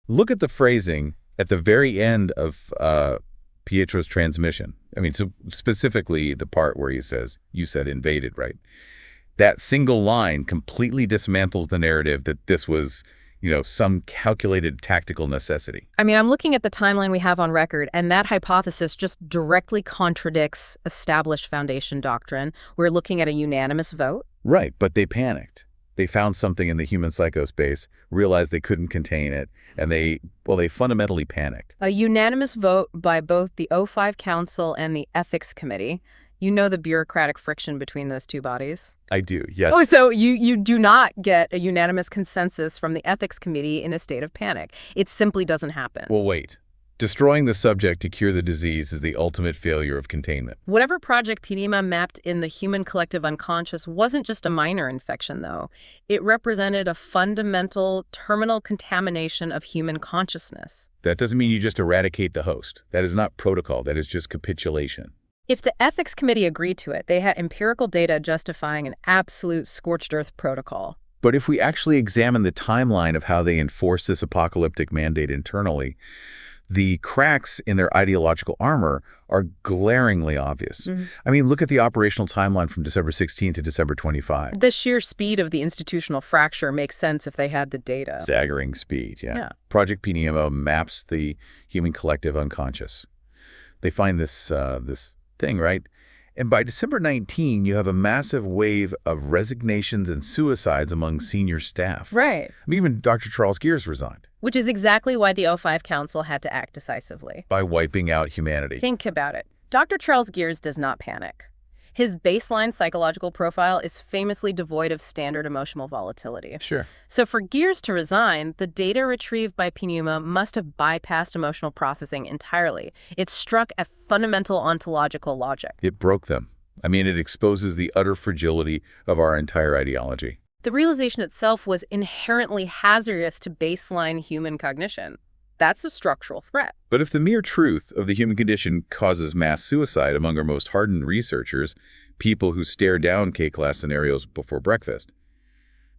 Look at the phrasing at the very end of Pietro's transmission. I mean, so specifically the part where he says, you said invaded, right? That single line completely dismantles the narrative that this was, some calculated tactical necessity. I mean, I'm looking at the timeline we have on record, and that hypothesis just directly contradicts established Foundation doctrine. We're looking at a unanimous vote. Right, but they panicked. They found something in the human psychospace, realized they couldn't contain it, and they fundamentally panicked. A unanimous vote by both the O5 Council and the Ethics Committee. You know the bureaucratic friction between those two bodies? I do, yes. Oh, so you do not get a unanimous consensus from the Ethics Committee in a state of panic. It simply doesn't happen. Well, wait. Destroying the subject to cure the disease is the ultimate failure of containment. Whatever Project Pneuma mapped in the human collective unconscious wasn't just a minor infection, though. It represented a fundamental, terminal contamination of human consciousness. That doesn't mean you just eradicate the host. That is not protocol. That is just capitulation. If the Ethics Committee agreed to it, they had empirical data justifying an absolute scorched earth protocol. But if we actually examine the timeline of how they enforce this apocalyptic mandate internally, the cracks in their ideological armor are glaringly obvious. I mean, look at the operational timeline from December 16 to December 25. The sheer speed of the institutional fracture makes sense if they had the data. Staggering speed, yeah. Yeah. Project Pneuma maps the human collective unconscious. They find this thing, right? And by December 19, you have a massive wave of resignations and suicides among senior staff. Right. I mean, even Dr. Charles Gears resigned. Which is exactly why the O5 Council had to act decisively. By wiping out humanity. Think about it. Dr. Charles Gears does not panic. His baseline psychological profile is famously devoid of standard emotional volatility. Sure. So for Gears to resign, the data retrieved by Pneuma must have bypassed emotional processing entirely. It struck a fundamental ontological logic. It broke them. I mean, it exposes the utter fragility of our entire ideology. The realization itself was inherently hazardous to baseline human cognition. That's a structural threat. But if the mere truth of the human condition causes mass suicide among our most hardened researchers, people who stare down K-class scenarios before breakfast,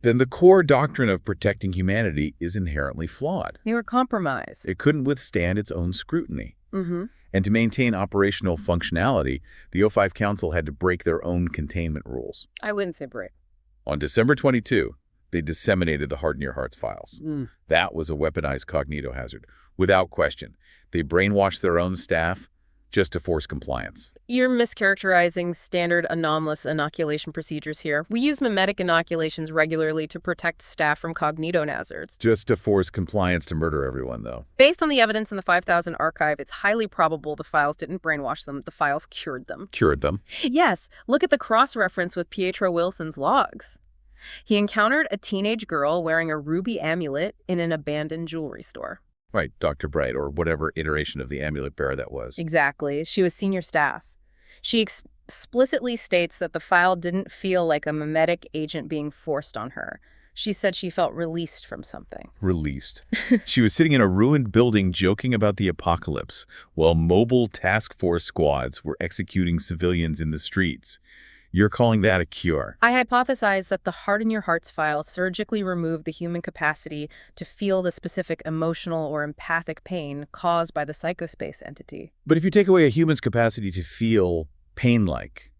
then the core doctrine of protecting humanity is inherently flawed. They were compromised. It couldn't withstand its own scrutiny. Mm-hmm. And to maintain operational functionality, the O5 Council had to break their own containment rules. I wouldn't say break. On December 22, they disseminated the Harden Your Hearts files. That was a weaponized cognitohazard, without question. They brainwashed their own staff just to force compliance. You're mischaracterizing standard anomalous inoculation procedures here. We use mimetic inoculations regularly to protect staff from cognitohazards. Just to force compliance to murder everyone, though. Based on the evidence in the 5000 archive, it's highly probable the files didn't brainwash them. The files cured them. Cured them. Yes, look at the cross-reference with Pietro Wilson's logs. He encountered a teenage girl wearing a ruby amulet in an abandoned jewelry store. Right, Dr. Bright, or whatever iteration of the amulet bearer that was. Exactly. She was senior staff. She explicitly states that the file didn't feel like a mimetic agent being forced on her. She said she felt released from something. Released. She was sitting in a ruined building joking about the apocalypse while mobile task force squads were executing civilians in the streets. You're calling that a cure? I hypothesize that the Harden Your Hearts file surgically removed the human capacity to feel the specific emotional or empathic pain caused by the psychospace entity. But if you take away a human's capacity to feel pain-like,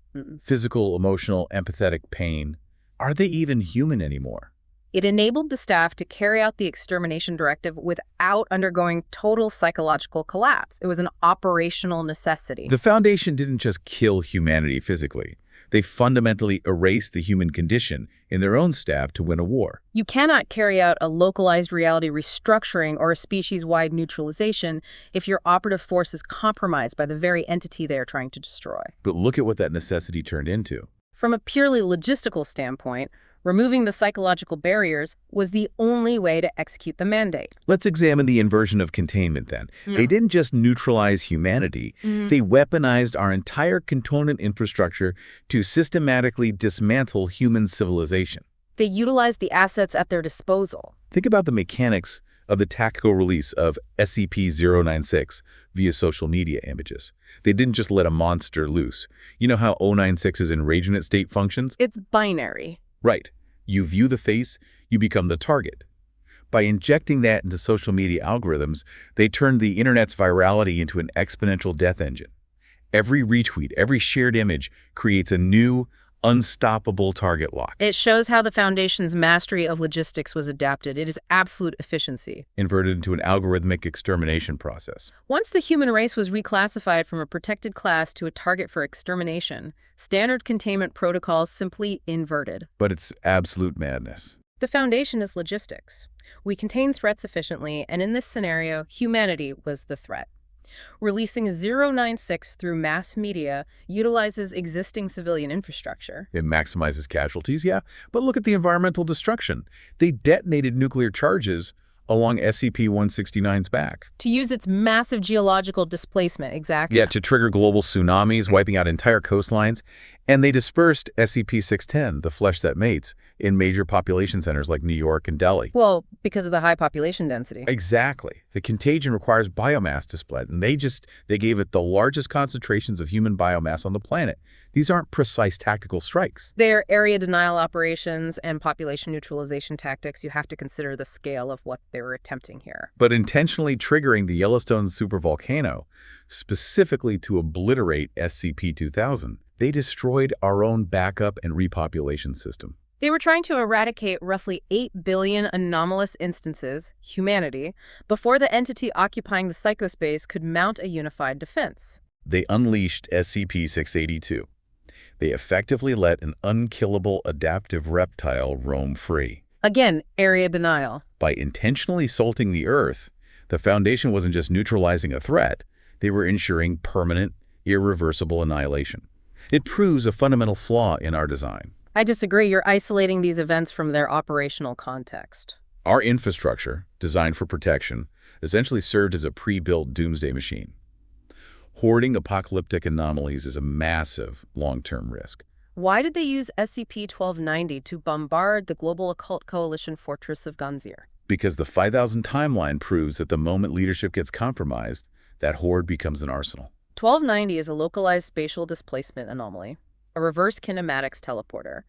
physical, emotional, empathetic pain, are they even human anymore? It enabled the staff to carry out the extermination directive without undergoing total psychological collapse. It was an operational necessity. The Foundation didn't just kill humanity physically. They fundamentally erased the human condition in their own staff to win a war. You cannot carry out a localized reality restructuring or a species-wide neutralization if your operative force is compromised by the very entity they are trying to destroy. But look at what that necessity turned into. From a purely logistical standpoint, removing the psychological barriers was the only way to execute the mandate. Let's examine the inversion of containment then. They didn't just neutralize humanity. They weaponized our entire component infrastructure to systematically dismantle human civilization. They utilized the assets at their disposal. Think about the mechanics of the tactical release of SCP-096 via social media images. They didn't just let a monster loose. You know how 096's enragement state functions? It's binary. Right. You view the face, you become the target. By injecting that into social media algorithms, they turned the internet's virality into an exponential death engine. Every retweet, every shared image creates a new, unstoppable target lock. It shows how the Foundation's mastery of logistics was adapted. It is absolute efficiency. Inverted into an algorithmic extermination process. Once the human race was reclassified from a protected class to a target for extermination, standard containment protocols simply inverted. But it's absolute madness. The Foundation is logistics. We contain threats efficiently, and in this scenario, humanity was the threat. Releasing 096 through mass media utilizes existing civilian infrastructure. It maximizes casualties, yeah, but look at the environmental destruction. They detonated nuclear charges along SCP-169's back. To use its massive geological displacement, exactly. Yeah, to trigger global tsunamis, wiping out entire coastlines. And they dispersed SCP-610, the flesh that mates, in major population centers like New York and Delhi. Well, because of the high population density. Exactly. The contagion requires biomass to spread, and they gave it the largest concentrations of human biomass on the planet. These aren't precise tactical strikes. They're area denial operations and population neutralization tactics. You have to consider the scale of what they were attempting here. But intentionally triggering the Yellowstone supervolcano, specifically to obliterate SCP-5000, they destroyed our own backup and repopulation system. They were trying to eradicate roughly 8 billion anomalous instances, humanity, before the entity occupying the psychospace could mount a unified defense. They unleashed SCP-682. They effectively let an unkillable adaptive reptile roam free. Again, area denial. By intentionally salting the Earth, the Foundation wasn't just neutralizing a threat, they were ensuring permanent, irreversible annihilation. It proves a fundamental flaw in our design. I disagree. You're isolating these events from their operational context. Our infrastructure, designed for protection, essentially served as a pre-built doomsday machine. Hoarding apocalyptic anomalies is a massive long-term risk. Why did they use SCP-1290 to bombard the Global Occult Coalition fortress of Ganzir? Because the 5000 timeline proves that the moment leadership gets compromised, that horde becomes an arsenal. 1290 is a localized spatial displacement anomaly, a reverse kinematics teleporter.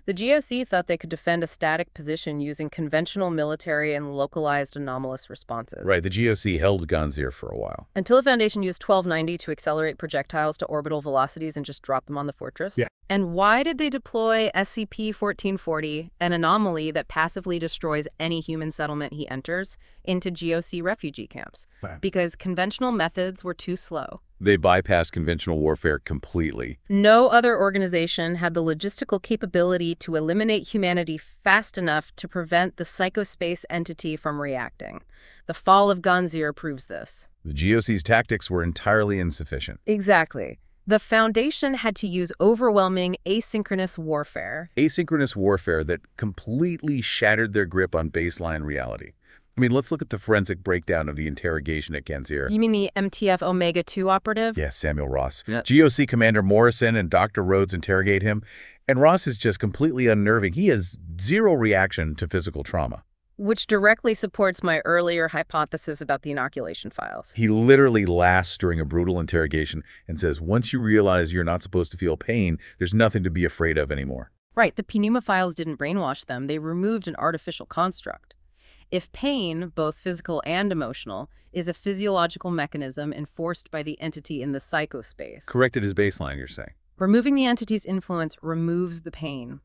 The GOC thought they could defend a static position using conventional military and localized anomalous responses. Right, the GOC held Ganzir for a while. Until the Foundation used 1290 to accelerate projectiles to orbital velocities and just drop them on the fortress. Yeah. And why did they deploy SCP-1440, an anomaly that passively destroys any human settlement he enters, into GOC refugee camps? Wow. Because conventional methods were too slow. They bypassed conventional warfare completely. No other organization had the logistical capability to eliminate humanity fast enough to prevent the psychospace entity from reacting. The fall of Ganzir proves this. The GOC's tactics were entirely insufficient. Exactly. The Foundation had to use overwhelming asynchronous warfare. Asynchronous warfare that completely shattered their grip on baseline reality. I mean, let's look at the forensic breakdown of the interrogation at Ganzir. You mean the MTF Omega-2 operative? Yes, Samuel Ross. Yeah. GOC Commander Morrison and Dr. Rhodes interrogate him, and Ross is just completely unnerving. He has zero reaction to physical trauma. Which directly supports my earlier hypothesis about the inoculation files. He literally laughs during a brutal interrogation and says, once you realize you're not supposed to feel pain, there's nothing to be afraid of anymore. Right, the Pneuma files didn't brainwash them. They removed an artificial construct. If pain, both physical and emotional, is a physiological mechanism enforced by the entity in the psychospace. Corrected as baseline, you're saying. Removing the entity's influence removes the pain.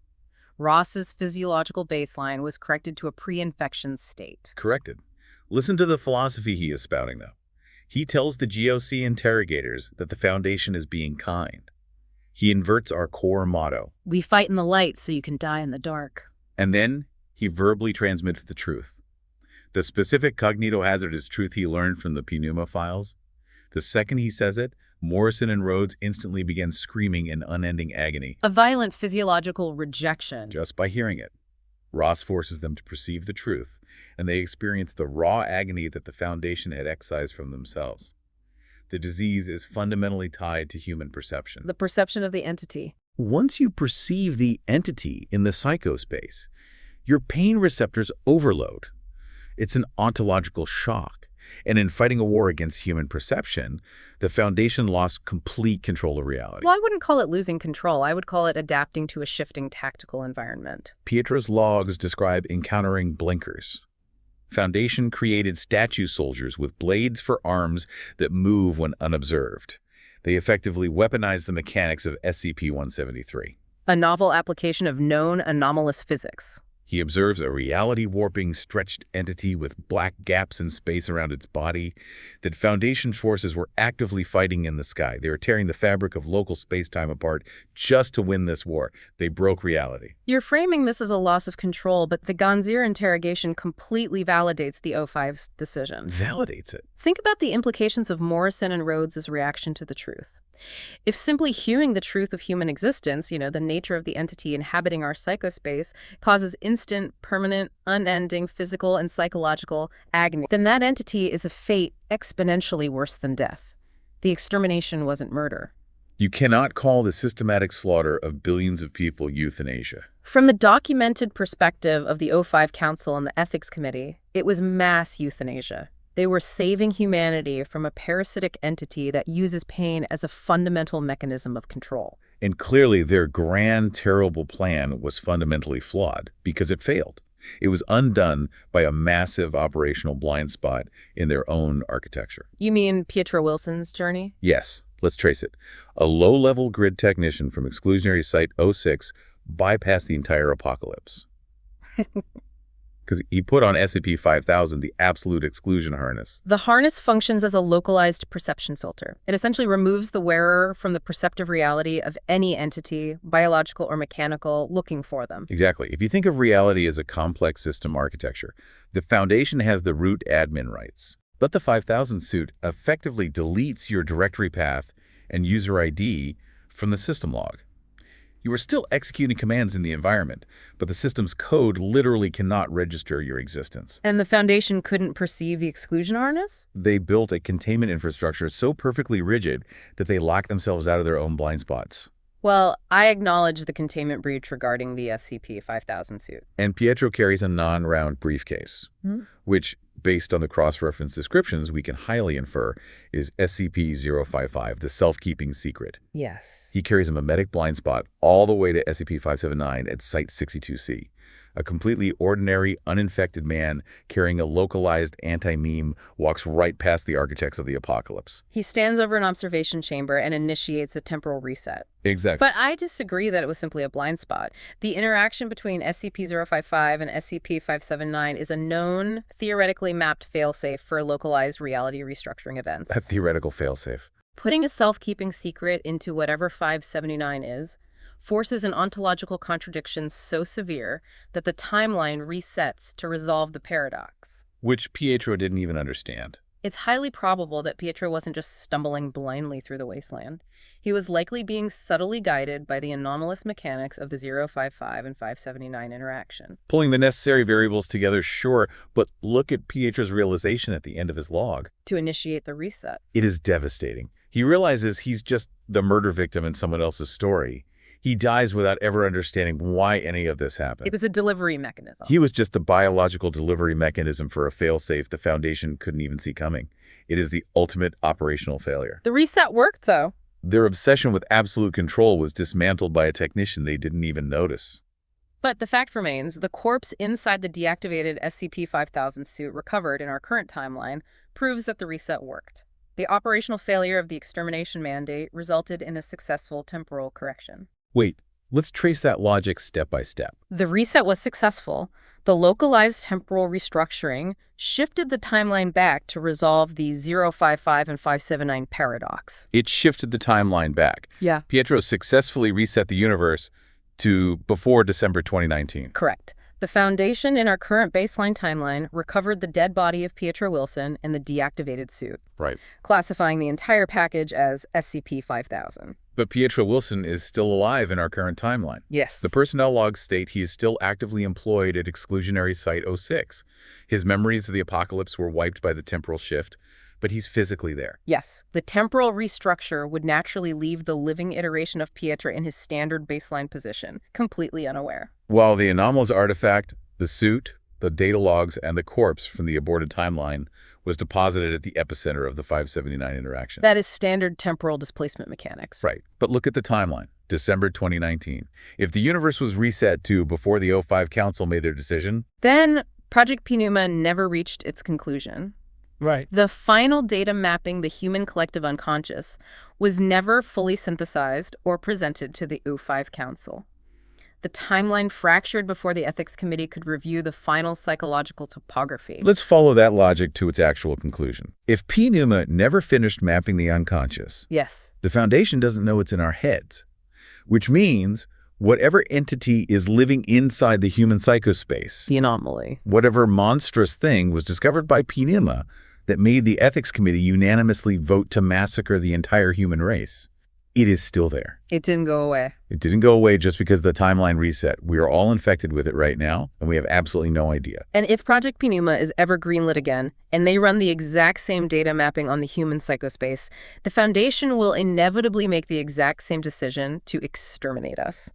Ross's physiological baseline was corrected to a pre-infection state. Corrected. Listen to the philosophy he is spouting, though. He tells the GOC interrogators that the Foundation is being kind. He inverts our core motto. We fight in the light so you can die in the dark. And then he verbally transmits the truth. The specific cognitohazard is truth he learned from the Pneuma files. The second he says it, Morrison and Rhodes instantly begin screaming in unending agony. A violent physiological rejection. Just by hearing it. Ross forces them to perceive the truth, and they experience the raw agony that the Foundation had excised from themselves. The disease is fundamentally tied to human perception. The perception of the entity. Once you perceive the entity in the psychospace, your pain receptors overload. It's an ontological shock. And in fighting a war against human perception, the Foundation lost complete control of reality. Well, I wouldn't call it losing control. I would call it adapting to a shifting tactical environment. Pietro's logs describe encountering blinkers, Foundation created statue soldiers with blades for arms that move when unobserved. They effectively weaponized the mechanics of SCP-173. A novel application of known anomalous physics. He observes a reality-warping, stretched entity with black gaps in space around its body that Foundation forces were actively fighting in the sky. They were tearing the fabric of local space-time apart just to win this war. They broke reality. You're framing this as a loss of control, but the Ganzir interrogation completely validates the O5's decision. Validates it. Think about the implications of Morrison and Rhodes' reaction to the truth. If simply hewing the truth of human existence, the nature of the entity inhabiting our psychospace, causes instant, permanent, unending physical and psychological agony, then that entity is a fate exponentially worse than death. The extermination wasn't murder. You cannot call the systematic slaughter of billions of people euthanasia. From the documented perspective of the O5 Council and the Ethics Committee, it was mass euthanasia. They were saving humanity from a parasitic entity that uses pain as a fundamental mechanism of control. And clearly their grand, terrible plan was fundamentally flawed because it failed. It was undone by a massive operational blind spot in their own architecture. You mean Pietro Wilson's journey? Yes, let's trace it. A low-level grid technician from exclusionary site 06 bypassed the entire apocalypse. Because he put on SCP-5000 the absolute exclusion harness. The harness functions as a localized perception filter. It essentially removes the wearer from the perceptive reality of any entity, biological or mechanical, looking for them. Exactly. If you think of reality as a complex system architecture, the Foundation has the root admin rights. But the 5000 suit effectively deletes your directory path and user ID from the system log. You are still executing commands in the environment, but the system's code literally cannot register your existence. And the Foundation couldn't perceive the exclusion harness? They built a containment infrastructure so perfectly rigid that they locked themselves out of their own blind spots. Well, I acknowledge the containment breach regarding the SCP-5000 suit. And Pietro carries a non-round briefcase, which, based on the cross-reference descriptions, we can highly infer is SCP-055, the self-keeping secret. Yes. He carries a memetic blind spot all the way to SCP-579 at Site 62C. A completely ordinary, uninfected man carrying a localized anti-meme walks right past the architects of the apocalypse. He stands over an observation chamber and initiates a temporal reset. Exactly. But I disagree that it was simply a blind spot. The interaction between SCP-055 and SCP-579 is a known, theoretically mapped failsafe for localized reality restructuring events. A theoretical failsafe. Putting a self-keeping secret into whatever 579 is forces an ontological contradiction so severe that the timeline resets to resolve the paradox. Which Pietro didn't even understand. It's highly probable that Pietro wasn't just stumbling blindly through the wasteland. He was likely being subtly guided by the anomalous mechanics of the 055 and 579 interaction. Pulling the necessary variables together, sure, but look at Pietro's realization at the end of his log. To initiate the reset. It is devastating. He realizes he's just the murder victim in someone else's story. He dies without ever understanding why any of this happened. It was a delivery mechanism. He was just the biological delivery mechanism for a failsafe the Foundation couldn't even see coming. It is the ultimate operational failure. The reset worked, though. Their obsession with absolute control was dismantled by a technician they didn't even notice. But the fact remains, the corpse inside the deactivated SCP-5000 suit recovered in our current timeline proves that the reset worked. The operational failure of the extermination mandate resulted in a successful temporal correction. Wait, let's trace that logic step by step. The reset was successful. The localized temporal restructuring shifted the timeline back to resolve the 055 and 579 paradox. It shifted the timeline back. Yeah. Pietro successfully reset the universe to before December 2019. Correct. The Foundation in our current baseline timeline recovered the dead body of Pietro Wilson and the deactivated suit, Right. classifying the entire package as SCP-5000. But Pietro Wilson is still alive in our current timeline. Yes. The personnel logs state he is still actively employed at exclusionary site 06. His memories of the apocalypse were wiped by the temporal shift, but he's physically there. Yes. The temporal restructure would naturally leave the living iteration of Pietro in his standard baseline position, completely unaware. While the anomalous artifact, the suit, the data logs, and the corpse from the aborted timeline was deposited at the epicenter of the 579 interaction. That is standard temporal displacement mechanics. Right. But look at the timeline. December 2019. If the universe was reset to before the O5 Council made their decision, Then Project Pneuma never reached its conclusion. Right. The final data mapping the human collective unconscious was never fully synthesized or presented to the U5 Council. The timeline fractured before the Ethics Committee could review the final psychological topography. Let's follow that logic to its actual conclusion. If Pneuma never finished mapping the unconscious, Yes. the Foundation doesn't know it's in our heads, which means whatever entity is living inside the human psychospace, The anomaly. whatever monstrous thing was discovered by Pneuma that made the Ethics Committee unanimously vote to massacre the entire human race, it is still there. It didn't go away. It didn't go away just because the timeline reset. We are all infected with it right now, and we have absolutely no idea. And if Project Pneuma is ever greenlit again, and they run the exact same data mapping on the human psychospace, the Foundation will inevitably make the exact same decision to exterminate us.